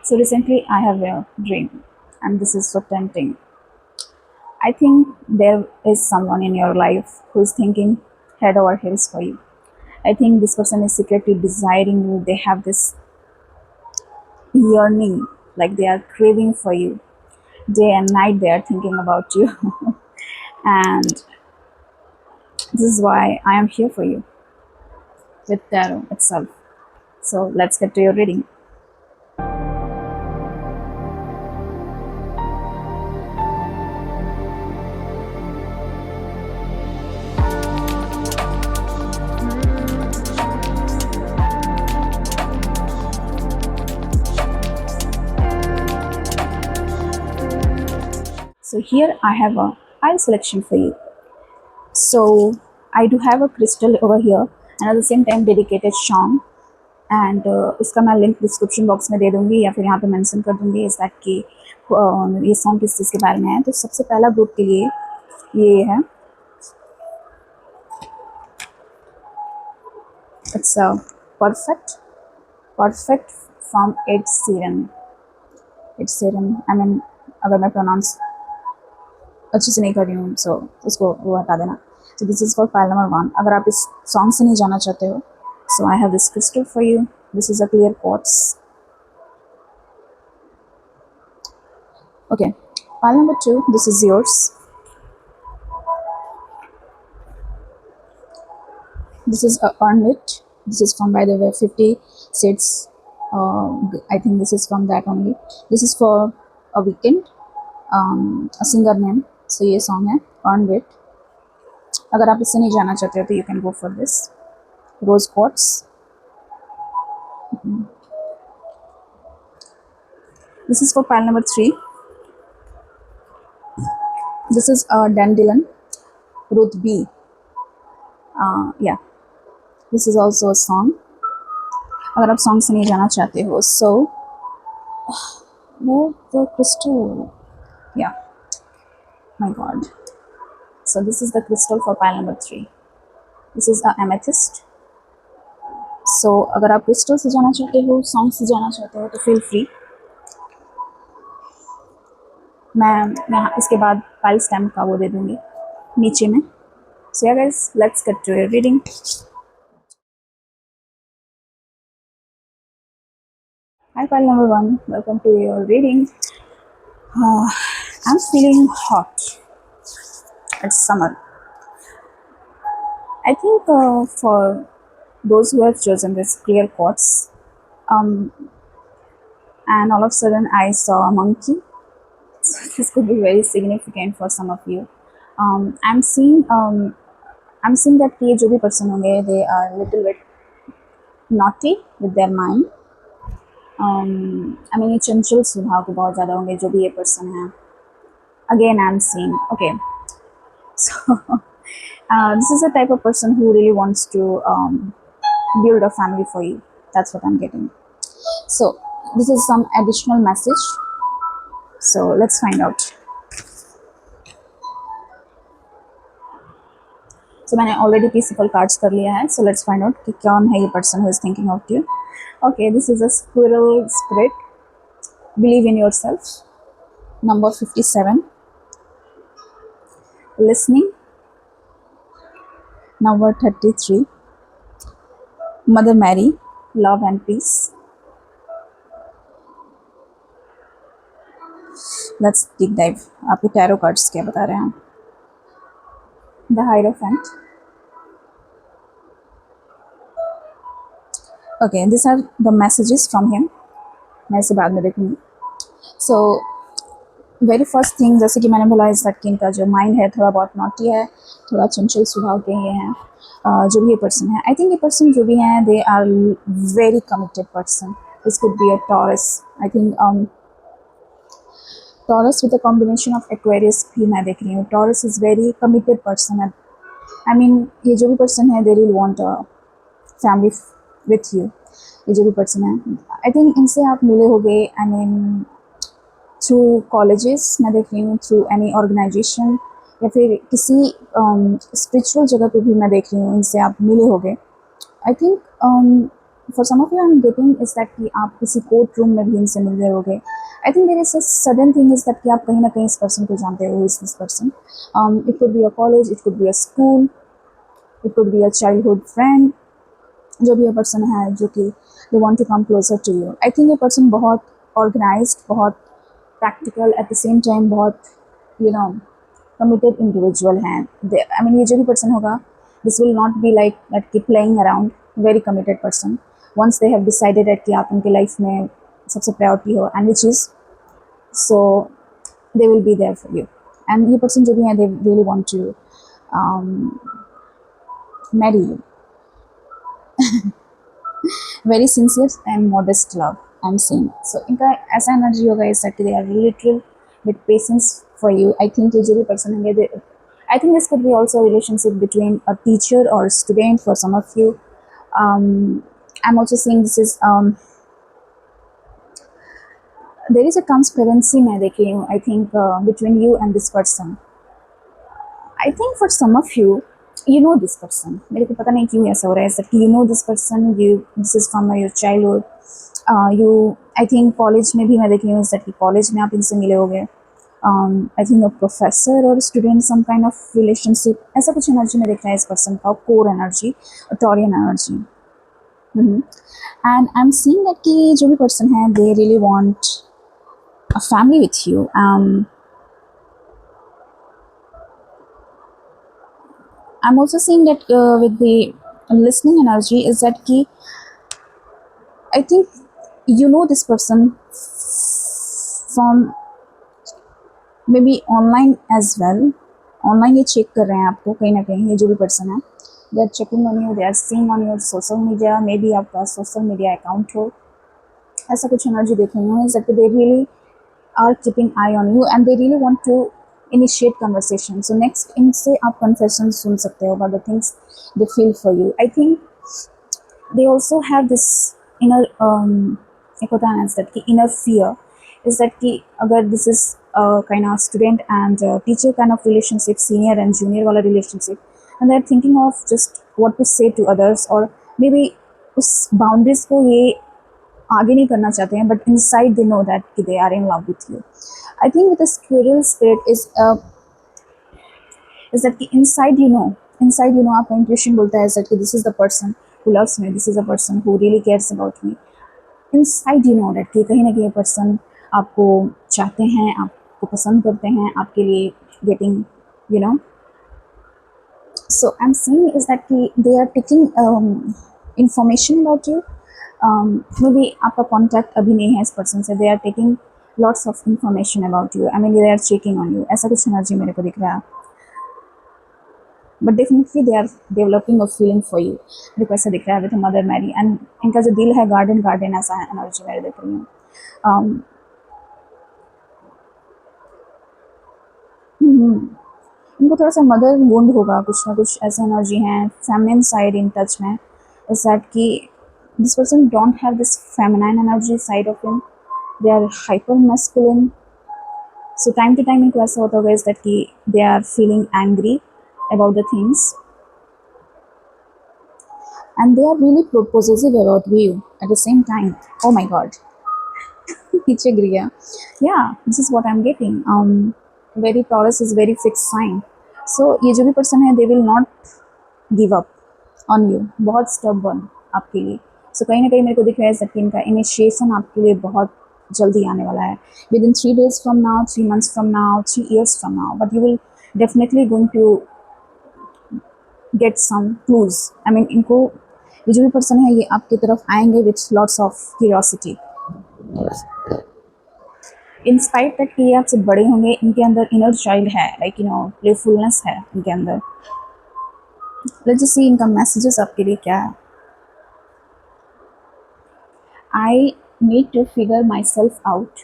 So recently I have a dream, and this is so tempting. I think there is someone in your life who is thinking head over heels for you. I think this person is secretly desiring you. They have this yearning, like they are craving for you. Day and night they are thinking about you. And this is why I am here for you with tarot itself. So let's get to your reading. So here I have a eye selection for you. So I do have a crystal over here, and at the same time dedicated song. And इसका मैं link description box में दे दूंगी या फिर यहाँ पे mention कर दूंगी इस दैट कि ये सॉन्ग किस चीज़ के बारे में है. तो सबसे पहला ग्रुप के लिए ये है. It's perfect perfect from Ed Sheeran I mean अगर मैं प्रोनाउंस अच्छे से नहीं कर रही हूँ सो उसको वो हटा देना. So this is for file number 1. अगर आप इस सॉन्ग से नहीं जाना चाहते हो, so I have this crystal for you. This is a clear quartz. Okay, file number 2, this is yours. This is a earn it. This is from, by the way, 50 States. I think this is from that only. This is for a weekend. A singer name. So ये song है earn it. अगर आप इससे नहीं जाना चाहते हो तो you can go for this. Rose quartz. This is for pile number 3. This is a dandelion. Ruth B. Yeah. This is also a song. अगर आप सॉन्ग से नहीं जाना चाहते हो, so where the crystal? Yeah, my god. So this is the crystal for pile number 3. This is a amethyst. So अगर आप crystal से जाना चाहते हो, सॉन्ग से जाना चाहते हो तो फील फ्री. मैं यहाँ इसके बाद पाइल स्टैम्प का वो दे दूँगी नीचे में. So yeah guys, let's get to your reading. Hi pile number 1, welcome to your reading. I'm feeling hot. It's summer. I think for those who have chosen this clear quartz, and all of a sudden I saw a monkey. So this could be very significant for some of you. I'm seeing that ये जो भी person होंगे, they are little bit naughty with their mind. I mean ये चंचल स्वभाव के बहुत ज़्यादा होंगे जो भी ये person है. Again I'm seeing, okay, so this is a type of person who really wants to build a family for you. That's what I'm getting. So this is some additional message. So let's find out. So मैंने already peaceful cards कर लिया है. So let's find out कि कौन है ये person who is thinking of you. Okay, this is a squirrel spirit. Believe in yourself. Number 57. Listening. Number 33. Mother Mary. Love and peace. Let's deep dive. आपके tarot cards क्या बता रहे हैं? The Hierophant. Okay, these are the messages from him. मैं इसे बाद में देखूँगी. So वेरी फर्स्ट थिंग, जैसे कि मैंने बोला, इस दैट कि इनका जो माइंड है थोड़ा बहुत नॉटी है, थोड़ा चंचल स्वभाव के ये हैं. जो भी ये पर्सन है, आई थिंक ये पर्सन जो भी हैं they are very committed person. This could be a Taurus. I think Taurus with a combination of Aquarius भी मैं देख रही हूँ. Taurus is very committed person. I mean ये जो भी पर्सन है they really want a family with you. ये जो भी पर्सन है, आई थिंक इनसे आप मिले होंगे. आई मीन थ्रू कॉलेजेस मैं देख रही हूँ, थ्रू एनी ऑर्गेनाइजेशन, या फिर किसी स्पिरिचुअल जगह पे भी मैं देख रही हूँ इनसे आप मिले होंगे. I think for some of you I am getting is that कि आप किसी कोर्ट रूम में भी इनसे मिल रहे होगे. I think there is a sudden thing is that कि आप कहीं ना कहीं इस पर्सन को जानते हो. Is this person, it could be a college, it could be a school, it could be a childhood friend. जो भी ये पर्सन है जो कि they want to come closer to you. I think ये पर्सन बहुत ऑर्गेनाइज्ड, बहुत practical, at the same time बहुत यू नो कमिटेड इंडिविजुअल हैं. आई मीन ये जो भी पर्सन होगा, this will not be like that की playing around. Very committed person. Once they have decided at कि आप उनके लाइफ में सबसे प्रायोरिटी हो and which is so they will be there for you. And ये पर्सन जो भी हैं they really want to marry you. Very sincere and modest love I am seeing. So इनका ऐसा एनर्जी होगा इस set, they are literal with patience for you. I think ये जो भी पर्सन होंगे, I think this could be also a relationship between a teacher or a student for some of you. Um, I'm also seeing this is there is a transparency मैं देख रही हूँ. I think between you and this person. I think for some of you, you know this person. मेरे को पता नहीं क्यों ऐसा हो रहा है. कि you know this person, this is from your childhood. You, I think college में भी मैं देख रही हूँ कि college में आप इनसे मिले होंगे. I think a professor or student, some kind of relationship. ऐसा कुछ एनर्जी में दिख रहा है इस पर्सन का. Core energy, Taurean energy. And I am seeing that कि जो भी पर्सन है they really want a family with you. I'm also seeing that with the listening energy is that ki I think you know this person from maybe online as well. Online ये check कर रहे हैं आपको कहीं ना कहीं. ये जो भी पर्सन है they are checking on you, they are seeing on your social media. Maybe आपका सोशल मीडिया अकाउंट हो. ऐसा कुछ एनर्जी देख रही हूँ. Is that they really are keeping eye on you and they really want to initiate conversation. So next इनसे आप confessions सुन सकते हो about the things they feel for you. I think they also have this inner एक होता है ना that कि inner fear is that कि अगर this is a kind of student and teacher kind of relationship, senior and junior वाला relationship, and they're thinking of just what to say to others or maybe उस boundaries को ये आगे नहीं करना चाहते हैं, but inside they know that कि they are in love with you. I think with the squirrel spirit is that कि इनसाइड यू नो आपका इंट्यूशन बोलता है दैट कि this is the person who loves me, this is the person who really cares about me. Inside you know that कि कहीं ना कहीं person आपको चाहते हैं, आपको पसंद करते हैं, आपके लिए getting you know. So I am seeing is that कि they are taking information about you. Maybe आपका कॉन्टैक्ट अभी नहीं है इस पर्सन से. They are taking lots of information about you. I mean they are checking on you. ऐसा कुछ energy मेरे को दिख रहा है. But definitely they are developing a feeling for you. मेरे को ऐसा दिख रहा है विद मदर मैरी. एंड इनका जो दिल है गार्डन गार्डन ऐसा है एनर्जी मेरे देख रही हूँ. इनको थोड़ा सा मदर वुंड होगा, कुछ ना कुछ ऐसे एनर्जी हैं. फेमिनिन साइड इन टच में इज दैट कि this person don't have this feminine energy side of him. They are hyper masculine. So time to time इनको ऐसा होता होगा is that कि they are feeling angry about the things and they are really possessive about you at the same time. Oh my god. पीछे गिर गया. Yeah, this is what I'm getting. Very Taurus is very fixed sign. So ये जो भी person है they will not give up on you. बहुत stubborn आपके लिए. सो कहीं ना कहीं मेरे को दिख रहा है कि इनका इनिशिएशन आपके लिए बहुत जल्दी आने वाला है. Within 3 days from now, 3 months from now, 3 years from now. But you will definitely going to get some clues. I mean इनको ये जो भी पर्सन है ये आपकी तरफ आएंगे with lots of curiosity. In spite तक कि ये आपसे बड़े होंगे, इनके अंदर इनर चाइल्ड है, लाइक प्लेफुलनेस है इनके अंदर. लेट्स जस्ट सी इनका मैसेजेस आपके लिए क्या है. I need to figure myself out.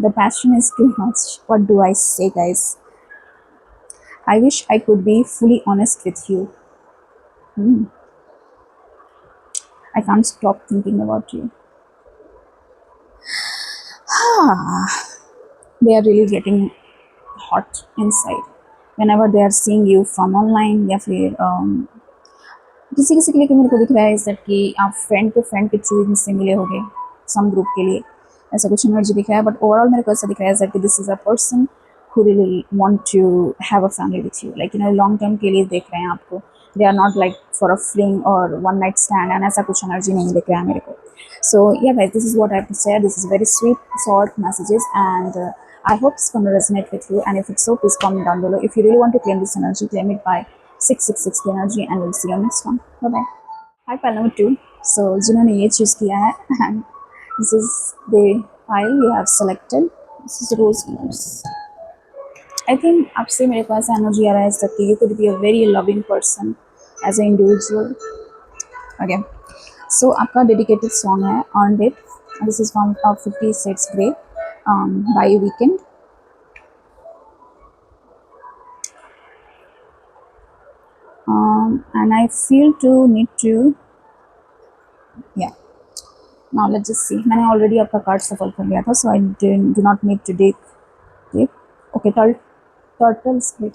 The passion is too much. What do I say, guys? I wish I could be fully honest with you. I can't stop thinking about you. They are really getting hot inside whenever they are seeing you from online या फिर किसी किसी के लिए मेरे को दिख रहा है इस दैट कि आप फ्रेंड टू फ्रेंड के थ्रू इनसे मिले होंगे सम ग्रुप के लिए, ऐसा कुछ एनर्जी दिख रहा है। बट ओवरऑल मेरे को ऐसा दिख रहा है दैट कि this is a person who really want to have a family with you, like long term के लिए देख रहे हैं आपको। they are not like for a fling or one night stand, and ऐसा कुछ एनर्जी नहीं दिख रहा है मेरे को। so yeah guys, this is what I have to say. This is very sweet short messages, and I hope it's going to resonate with you, and if it's so, please comment down below. If you really want to claim this energy, claim it by 666 की energy, and we'll see you on next one. Bye bye. Hi pile number 2. so जिन्होंने ये choose किया है and this is the pile you have selected. this is rose colors. I think आपसे मेरे पास energy आ रहा है इस तक कि you could be a very loving person as an individual. Okay. So आपका dedicated song है Earned It. This is from 50 Shades Grey by Weekend. And I feel to need to, yeah. Now let's just see. मैंने already आपका card सफल कर लिया था, so I do not need to dig. Okay, turtle split.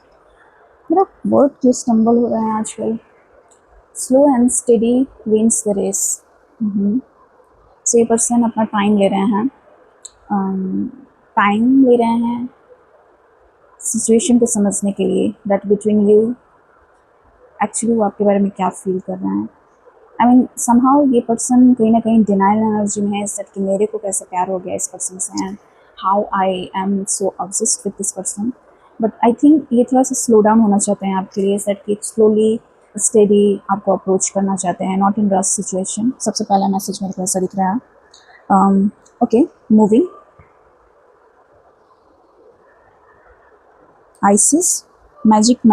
मेरा word क्यों stumble हो रहा है आजकल। Slow and steady wins the race. So ये पर्सन अपना टाइम ले रहे हैं, सिचुएशन को समझने के लिए, दैट बिटवीन यू एक्चुअली वो आपके बारे में क्या फील कर रहे हैं। आई मीन समहाउ ये पर्सन कहीं ना कहीं डिनाइल एनर्जी में है, कि मेरे को कैसे प्यार हो गया इस पर्सन से, and how I am so obsessed with this person. But I think ये थोड़ा सा स्लो डाउन होना चाहते हैं आपके लिए, सेट कि स्लोली स्टेडी आपको अप्रोच करना चाहते हैं, नॉट इन रश सिचुएशन। सबसे पहला मैसेज मेरे को ऐसा दिख रहा है। Okay, moving Isis, magic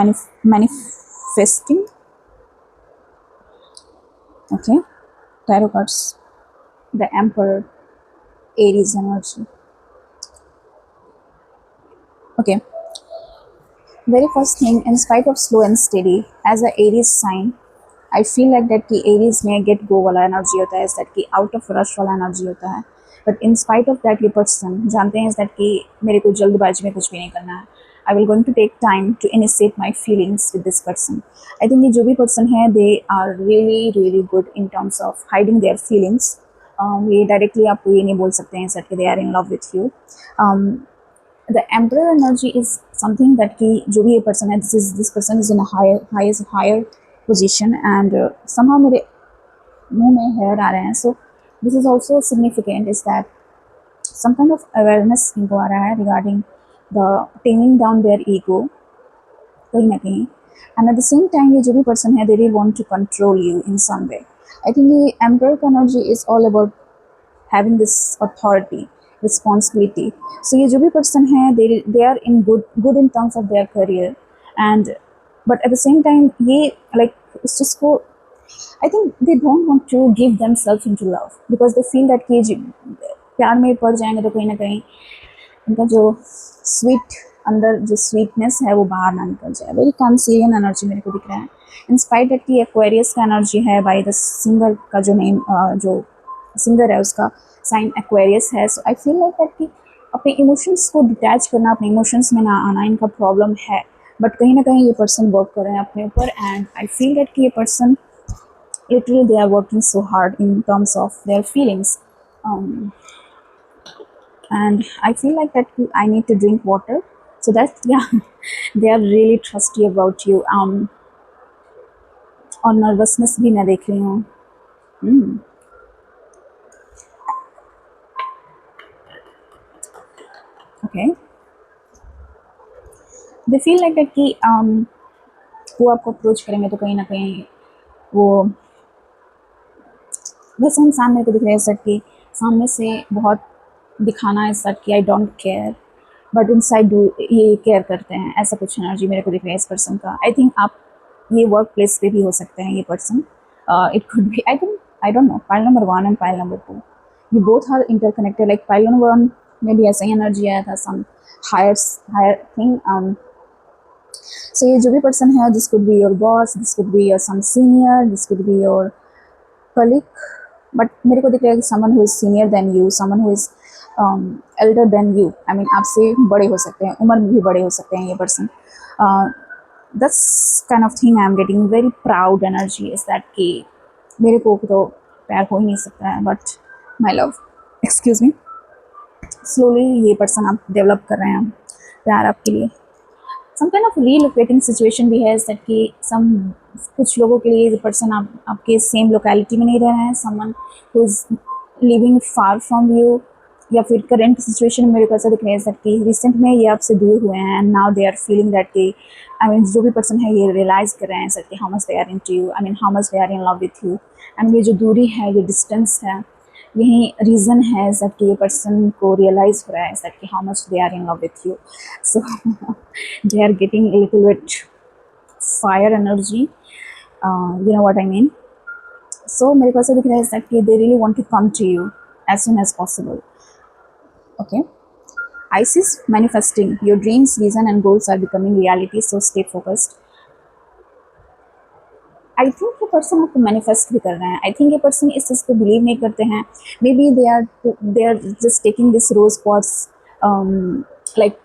manifesting. Okay, tarot cards, the Emperor, Aries energy. Okay, very first thing, in spite of slow and steady, as a Aries sign, I feel like that कि Aries में get go वाला energy होता है, is that कि out of rush वाला energy होता है। But in spite of that, ये person जानते हैं is that कि मेरे को जल्दबाजी में कुछ भी नहीं करना है। I will going to take time to initiate my feelings with this person. I think ये जो भी person है, they are really good in terms of hiding their feelings. ये directly आपको ये नहीं बोल सकते हैं that they are in love with you. The Emperor energy is something that कि जो भी ये person है, this person is in a higher position, and somehow मेरे मुंह में hair आ रहे हैं, so this is also significant is that some kind of awareness इनको आ रहा है regarding the taming down their ego कहीं ना कहीं, and at the same time ये जो भी person है, they really want to control you in some way. I think the Emperor energy is all about having this authority, responsibility. So ये जो भी person है, they are in good in terms of their career, and but at the same time ये like it's just को I think they don't want to give themselves into love because they feel that कि प्यार में पड़ जाएंगे तो कहीं ना कहीं उनका जो स्वीट अंदर जो स्वीटनेस है वो बाहर ना निकल जाए। वेरी कैंसरियन एनर्जी मेरे को दिख रहा है, इंस्पाइर्ड दैट कि एक्वेरियस का एनर्जी है बाय द सिंगर का जो नेम, जो सिंगर है उसका साइन एक्वेरियस है। सो आई फील लाइक दैट कि अपने इमोशंस को डिटैच करना, अपने इमोशंस में ना आना इनका प्रॉब्लम है, बट कहीं ना कहीं ये पर्सन वर्क कर रहे हैं अपने ऊपर, एंड आई फील दैट कि ये person literally they are working so hard in terms of their feelings. And I feel like that I need to drink water, so that yeah they are really trusty about you. और nervousness भी मैं देख रही हूँ। Okay, they feel like that कि वो आपको approach करेंगे तो कहीं ना कहीं वो वैसे इंसान मेरे को दिख रहा है सर कि सामने से बहुत दिखाना है सर कि I don't care, but inside do ये केयर करते हैं, ऐसा कुछ एनर्जी मेरे को दिख रहा है इस पर्सन का। आई थिंक आप ये वर्क प्लेस पे भी हो सकते हैं ये person, it could be I think I don't know pile number 1 and pile number 2 ये both are interconnected. Like pile number 1 में भी ऐसा ही एनर्जी आया था, सम हायर थिंग। सो ये जो भी पर्सन है, this could be your boss, this could be your some senior, this could be your colleague, but मेरे को दिख रहा है कि someone who is senior than you, someone who is elder than you. I mean आपसे बड़े हो सकते हैं, उम्र में भी बड़े हो सकते हैं ये person. This kind of thing I am getting very proud energy is that कि मेरे को तो प्यार हो ही नहीं सकता है, but my love, excuse me, slowly ये person आप develop कर रहे हैं प्यार आपके लिए. Some kind of relocating situation भी है that कि some कुछ लोगों के लिए ये person आपके same locality में नहीं रह रहे हैं, someone who is living far from you, या फिर करंट सिचुएशन में मेरे को ऐसा दिख रहा है कि रिसेंट में ये आपसे दूर हुए हैं and now they are feeling that कि आई मीन जो भी पर्सन है ये रियलाइज़ कर रहे हैं सर कि how much they are into you, I mean how much they are in love with you. And ये जो दूरी है, ये डिस्टेंस है, यही रीज़न है सर कि ये पर्सन को रियलाइज़ हो रहा है सर कि how much they are in love with you. So they are getting little bit fire energy, you know what I mean. So मेरे को ऐसा दिख रहा है सर कि they really want to come to you as soon as possible. Okay, Isis manifesting your dreams, vision and goals are becoming reality, so stay focused. I think ये person आपको manifest भी कर रहे हैं. आई थिंक ये person इस चीज़ को believe नहीं करते हैं. Maybe they are just taking this rose pots, like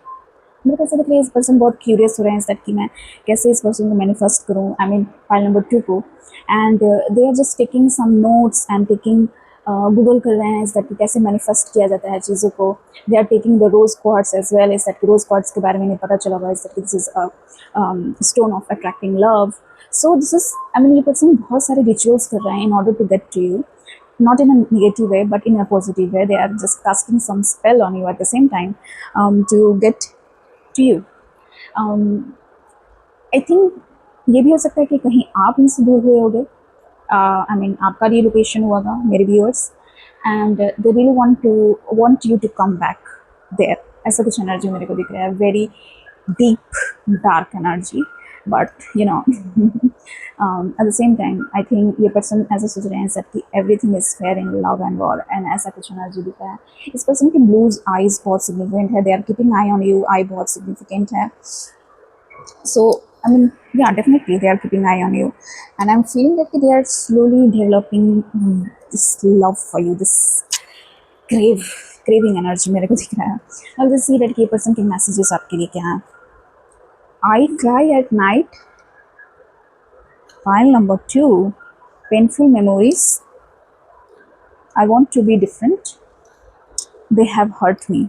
मेरे को ऐसा दिख रहा है इस पर्सन बहुत क्यूरियस हो रहे हैं सर कि मैं कैसे इस पर्सन को मैनिफेस्ट करूँ, आई मीन फाइल नंबर 2 को. And they are just taking some notes and taking Google कर रहे हैं इस दैट कि कैसे मैनिफेस्ट किया जाता है चीज़ों को. They are taking the rose quartz as well, is that कि रोज क्वार्ट्स के बारे में नहीं पता चला हुआ, is that this is stone of attracting love. So this is, I mean ये पर्सन बहुत सारे रिचुअल्स कर रहे हैं in order to get to you, not in a negative way but in a positive way. They are just casting some spell on you at the same time to get to you. I think ये भी हो सकता है कि कहीं आप इनसे दूर हुए होगे, आई मीन आपका रिलोकेशन हुआ था मेरे viewers, and they really want you to come back there. ऐसा कुछ एनर्जी मेरे को दिख रहा है, very deep dark energy, but you know at the same time I think ये पर्सन ऐसा सोच रहे हैं सर कि everything is fair in love and war, and ऐसा कुछ एनर्जी दिख रहा है. इस पर्सन की ब्लूज आईज बहुत सिग्निफिकेंट है, they are keeping eye on you, eye बहुत सिग्निफिकेंट है. So I mean, yeah, definitely they are keeping eye on you, and I'm feeling that they are slowly developing this love for you, this craving energy मेरे को दिख रहा है. I'll just see that ये person के messages आपके लिए क्या हैं. I cry at night, file number 2, painful memories, I want to be different, they have hurt me.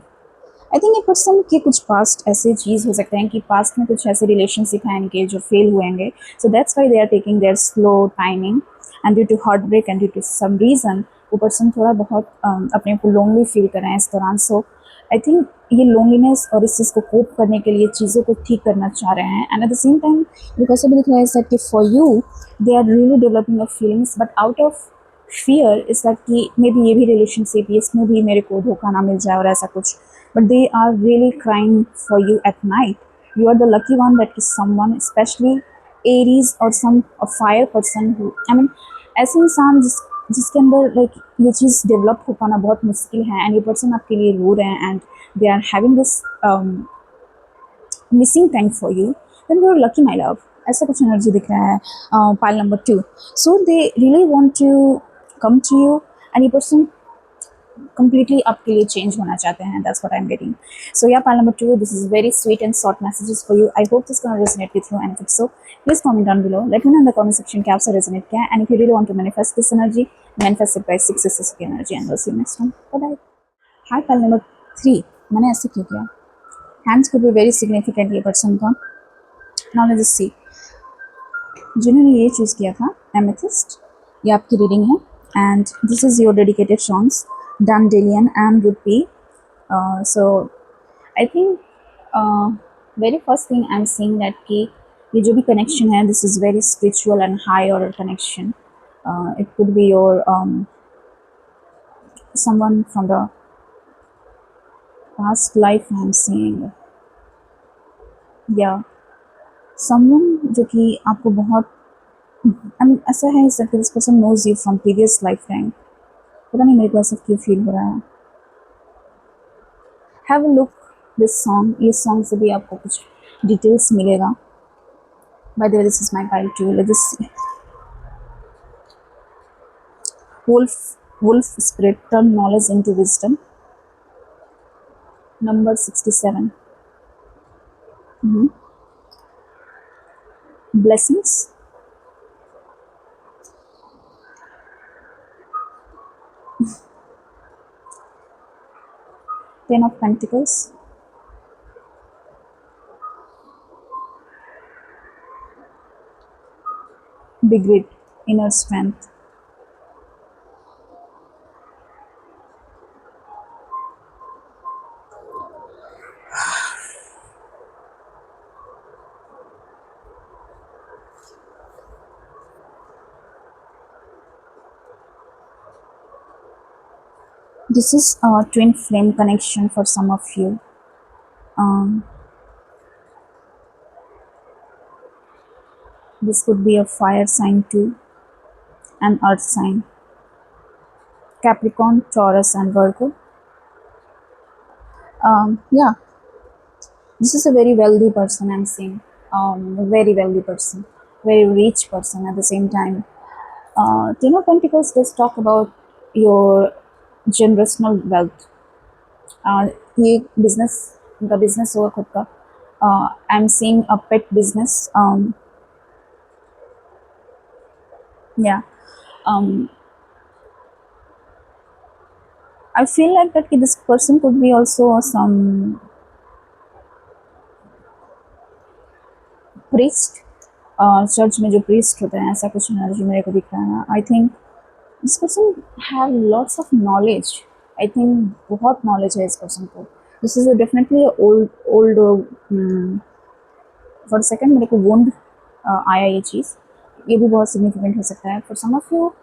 I think ये पर्सन के कुछ पास्ट ऐसे चीज़ हो सकते हैं कि पास्ट में कुछ ऐसे रिलेशनशिप हैं इनके जो फेल हुएंगे, so that's why they are taking their slow timing, and due to heart break and due to some reason वो पर्सन थोड़ा बहुत अपने को लोनली फील कर रहे हैं इस दौरान. सो आई थिंक ये लोनलीनेस और इस चीज़ को कोप करने के लिए चीज़ों को ठीक करना चाह रहे हैं. And at the same time because भी दिख रहा है सर कि for you they are really developing a feelings, but out of fear is that कि मे बी ये भी रिलेशनशिप, इसमें भी मेरे को धोखा ना मिल जाए और ऐसा कुछ. But they are really crying for you at night. You are the lucky one that is someone, especially Aries or some a fire person who, I mean, ऐसे इंसान जिसके अंदर लाइक ये चीज़ डेवलप हो पाना बहुत मुश्किल है, एंड ये पर्सन आपके लिए रो रहे हैं and they are having this missing time for you, then you are lucky my love. ऐसा कुछ एनर्जी दिख रहा है pile number 2. So they really want to come to you, and ये पर्सन completely आपके लिए change होना चाहते हैं. That's what I'm getting. So yeah, pile number 2, this is very sweet and short messages for you. I hope this gonna resonate with you, and if so, please comment down below. Let me know in the comment section क्या आपसे resonate किया है, and if you really want to manifest this energy, manifest it by 6 की energy, and we'll see you next time. Bye bye. Hi, pile number 3. मैंने ऐसे क्यों किया? Hands could be very significant ये person का. Now let's just see. जिन्होंने ये choose किया था Amethyst, ये आपकी रीडिंग है, and this is your dedicated songs. Dandelion and Rupee. So I think very first thing I'm seeing that कि ये जो भी connection है, this is very spiritual and high order connection. It could be your someone from the past life I'm seeing. Yeah, someone जो कि आपको बहुत I mean ऐसा है कि this person knows you from previous lifetime. पता नहीं मेरे को ऐसा क्यों फील हो रहा है. Have a look this song, ये सॉन्ग से भी आपको कुछ डिटेल्स मिलेगा. By the way this is my pile 2. Let's just see. wolf spirit turn knowledge into wisdom, number 67. blessings, 10 of Pentacles, be grit, inner strength. This is a twin flame connection for some of you. Um, this could be a fire sign too, an earth sign. Capricorn, Taurus, and Virgo. Yeah, this is a very wealthy person, I'm seeing. Very wealthy person, very rich person at the same time. Ten of Pentacles does talk about your generational wealth. ये business, उनका business होगा खुद का. I'm seeing a pet business. Yeah. I feel like that कि this person could be also some priest. Church में जो priest होते हैं, ऐसा कुछ एनर्जी मेरे को दिख रहा है ना. I think this person have lots of knowledge. I think बहुत knowledge है इस person को. This is a definitely a old for a second मेरे को wound आया ये चीज़. ये भी बहुत significant हो सकता है. For some of you,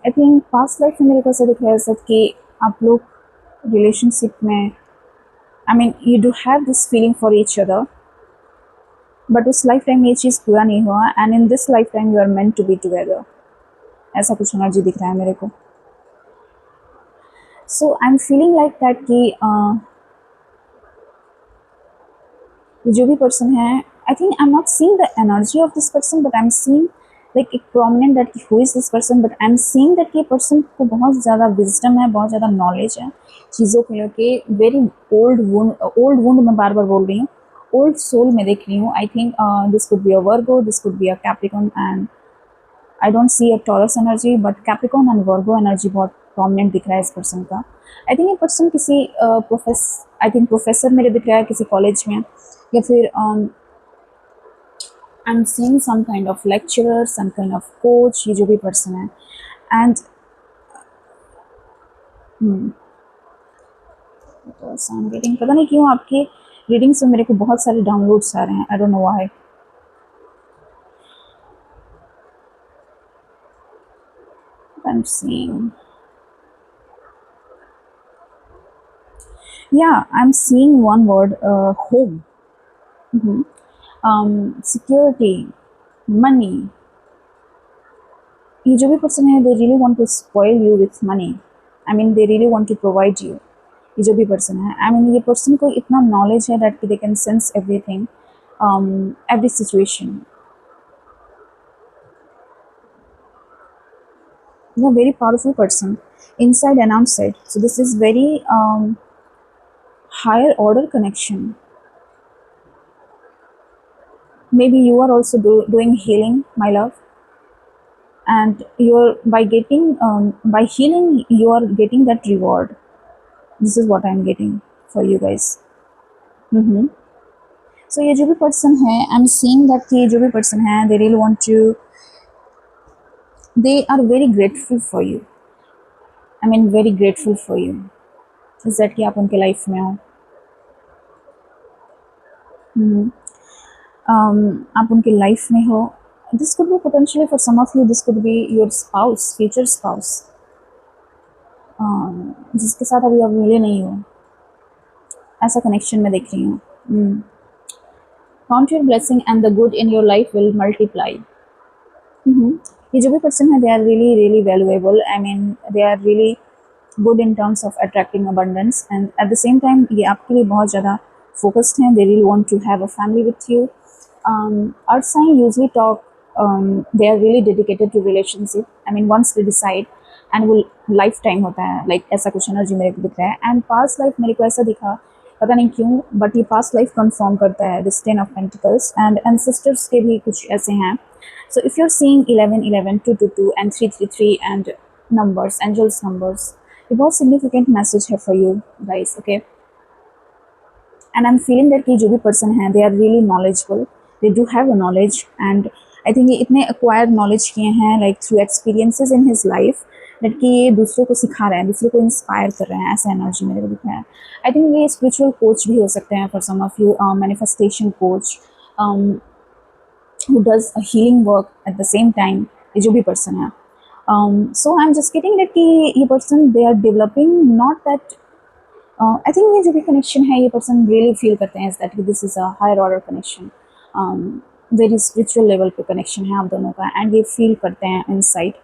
I think past life में मेरे को ऐसा दिख रहा है सर कि आप लोग relationship में, I mean you do have this feeling for each other, but उस लाइफ टाइम ये चीज़ पूरा नहीं हुआ, and in this lifetime you are meant to be together. ऐसा कुछ एनर्जी दिख रहा है मेरे को. So I'm feeling like that कि ये जो भी पर्सन है, I think I'm not seeing the energy of this person, but I'm seeing like एक prominent that who is this person, but I'm seeing that ये person को बहुत ज़्यादा wisdom है, बहुत ज़्यादा knowledge है चीज़ों को लेके. very old wound मैं बार बार बोल रही हूँ, old soul में देख रही हूँ. I think this could be a Virgo, this could be a Capricorn, and I don't see a Taurus energy, but Capricorn and Virgo energy बहुत prominent दिख रहा है इस person का. I think ये person किसी प्रोफेसर मेरे दिख रहा है किसी कॉलेज में, या फिर I'm seeing some kind of lecturer, some kind of coach, ये जो भी person है. And I'm getting, पता नहीं क्यों आपके रीडिंग्स में मेरे को बहुत सारे डाउनलोड्स आ रहे हैं. I don't know why. I'm seeing, yeah, I'm seeing one word, home. Security, money. ये जो भी पर्सन है, they really want to spoil you with money. I mean they really want to provide you. ये जो भी person है, I mean ये person को इतना knowledge है that they can sense everything, every situation. You're a very powerful person, inside and outside. So this is very higher order connection. Maybe you are also doing healing, my love, and you're by healing you are getting that reward. This is what I'm getting for you guys. So ये जो भी person है, I'm seeing that ये जो भी person है, they really want to, they are very grateful for you. I mean very grateful for you. Is that कि आप उनके life में हो. आप उनके life में हो. This could be potentially for some of you, this could be your spouse, future spouse, जिसके साथ अभी आप मिले नहीं हो. ऐसा connection में देख रही हूँ. Count your blessing and the good in your life will multiply. ये जो भी person है, they are really really valuable. I mean they are really good in terms of attracting abundance, and at the same time ये आपके लिए बहुत ज़्यादा focused हैं. They really want to have a family with you. Earth sign usually talk, they are really dedicated to relationship. I mean once they decide, and वो lifetime होता है, like ऐसा कुछ energy मेरे को दिख रहा है. And past life मेरे को ऐसा दिखा पता नहीं क्यों, बट ये पास्ट लाइफ कंफर्म करता है, this 10 of pentacles, and ancestors के भी कुछ ऐसे हैं. So if you are seeing 11 11 2 2 2 and 3 3 3 and numbers, angels numbers, ये बहुत सिग्निफिकेंट मैसेज है for you guys. Okay, and I'm feeling that कि जो भी person हैं they are really knowledgeable, they do have a knowledge, and I think ये इतने acquired knowledge किए हैं like through experiences in his life that कि ये दूसरों को सिखा रहे हैं, दूसरों को इंस्पायर कर रहे हैं, ऐसा एनर्जी मेरे को दिख रहा है. आई थिंक ये स्पिरिचुअल कोच भी हो सकते हैं for some of you, manifestation coach who does a healing work at the same time, ये जो भी person है. So I'm just getting that कि ये person they are developing not that I think ये जो भी कनेक्शन है ये पर्सन रियली फील करते हैं is that this is a higher order connection, very spiritual level पे कनेक्शन है आप दोनों का, एंड ये फील करते हैं इनसाइड,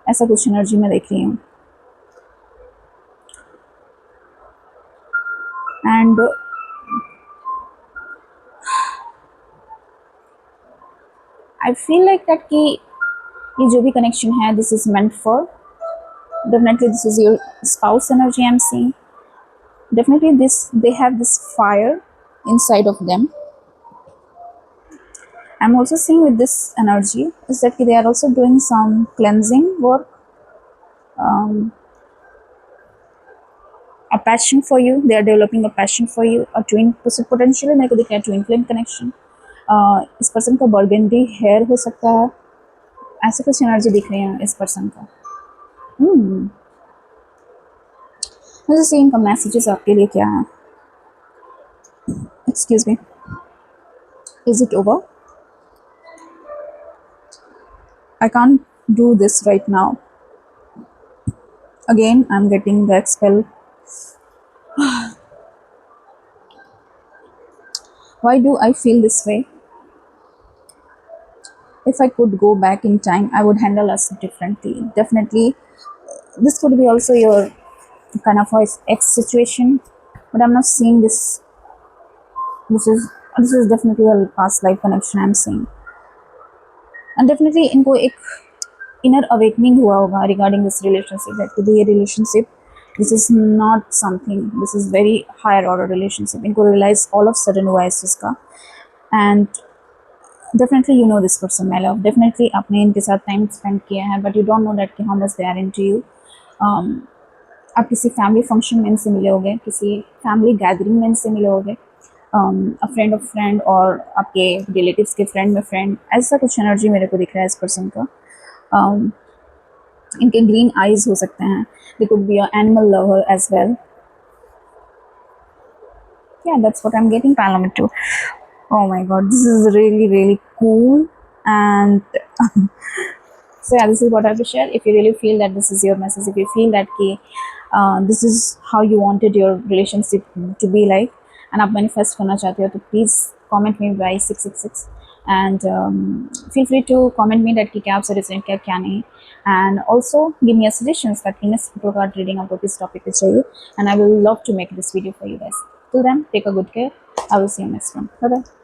ऐसा कुछ एनर्जी में देख रही हूँ. And I feel like that कि ये जो भी कनेक्शन है this is meant for, definitely this is your spouse energy I am seeing. Definitely this they have this fire inside of them. I'm also seeing with this energy is that they are also doing some cleansing work, a passion for you, they are developing a passion for you, a twin potentially मेरे को दिख रहा है twin flame connection. इस person का burgundy hair हो सकता है, ऐसे कुछ एनर्जी दिख रही है इस पर्सन का. मुझे सेम का मैसेजेस आपके लिए क्या है. Excuse me, is it over? I can't do this right now. Again, I'm getting the expel. Why do I feel this way? If I could go back in time, I would handle us differently. Definitely, this could be also your kind of ex situation, but I'm not seeing this. This is definitely a past life connection I'm seeing, and definitely इनको एक inner awakening हुआ होगा regarding this relationship, that ये relationship this is not something, this is very higher order relationship. इनको realize all of sudden हुआ इस चीज़ का, and definitely you know this person my love, definitely आपने इनके साथ time spend किया है, but you don't know that कि how much they are into you. आप किसी फैमिली फंक्शन में इनसे मिले होंगे, किसी फैमिली गैदरिंग में इनसे मिले होंगे, अ फ्रेंड ऑफ फ्रेंड और आपके रिलेटिव्स के फ्रेंड में फ्रेंड, ऐसा कुछ एनर्जी मेरे को दिख रहा है इस पर्सन का. इनके ग्रीन आईज हो सकते हैं, they could be a animal lover as well. Yeah, that's what I'm getting, Palamet too. Oh my god, this is really really cool. And so yeah, this is what I have to share. If you really feel that this is your message, if you feel that this is how you wanted your relationship to be like, and आप manifest करना चाहते हो, तो please comment me by 666, and feel free to comment me that कि क्या आपसे resonate किया क्या नहीं, and also give me a suggestions that कि next tarot card reading आपको किस topic पे चाहिए, and I will love to make this video for you guys. Till then, take a good care. I will see you next one. Bye bye.